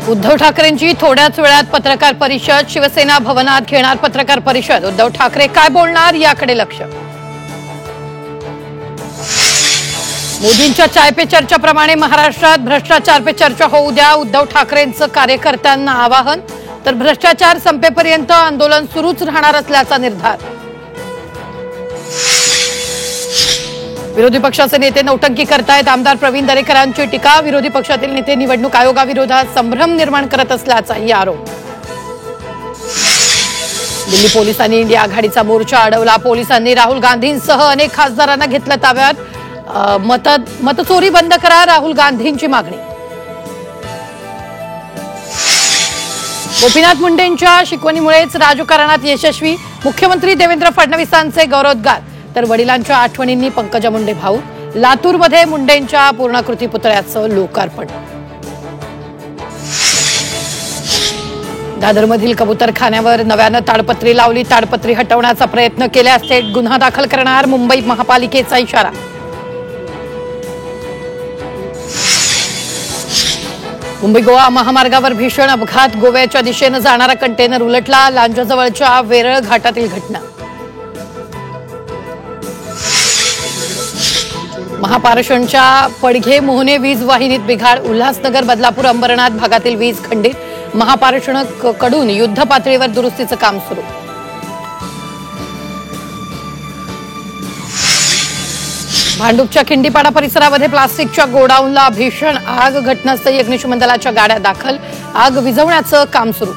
उद्धव ठाकरेंची थोड्याच वेळात पत्रकार परिषद, शिवसेना भवनात घेणार पत्रकार परिषद। उद्धव ठाकरे काय बोलणार याकडे लक्ष। मोदींच्या चाय पे चर्चाप्रमाणे महाराष्ट्रात भ्रष्टाचार पे चर्चा होऊ द्या, उद्धव ठाकरेंचं कार्यकर्त्यांना आवाहन। तर भ्रष्टाचार संपेपर्यंत आंदोलन सुरूच राहणार असल्याचा निर्धार। विरोधी पक्षाचे नेते नौटंकी करतायत, आमदार प्रवीण दरेकरांची टीका। विरोधी पक्षातील नेते निवडणूक आयोगाविरोधात संभ्रम निर्माण करत असल्याचाही आरोप। दिल्ली पोलिसांनी इंडिया आघाडीचा मोर्चा अडवला। पोलिसांनी राहुल गांधींसह अनेक खासदारांना घेतलं ताब्यात। मतचोरी बंद करा, राहुल गांधींची मागणी। गोपीनाथ मुंडेंच्या शिकवणीमुळेच राजकारणात यशस्वी, मुख्यमंत्री देवेंद्र फडणवीसांचे गौरवोद्गार। तर वडिलांच्या आठवणींनी पंकजा मुंडे भावूक। लातूरमध्ये मुंडेंच्या पूर्णाकृती पुतळ्याचं लोकार्पण। दादरमधील कबूतरखान्यावर नव्यानं ताडपत्री लावली। ताडपत्री हटवण्याचा प्रयत्न केल्यास थेट गुन्हा दाखल करणार, मुंबई महापालिकेचा इशारा। मुंबई गोवा महामार्गावर भीषण अपघात, गोव्याच्या दिशेनं जाणारा कंटेनर उलटला। लांजाजवळच्या वेरळ घाटातील घटना। महापारेषणच्या पडघे मोहने वीज वाहिनीत बिघाड, उल्हासनगर, बदलापूर, अंबरनाथ भागातील वीज खंडित। महापारेषणकडून युद्ध पातळीवर दुरुस्तीचं काम सुरू। भांडूपच्या खिंडीपाडा परिसरामध्ये प्लास्टिकच्या गोडाऊनला भीषण आग, घटनास्थळी अग्निशमन दलाच्या गाड्या दाखल। आग विझवण्याचं काम सुरू।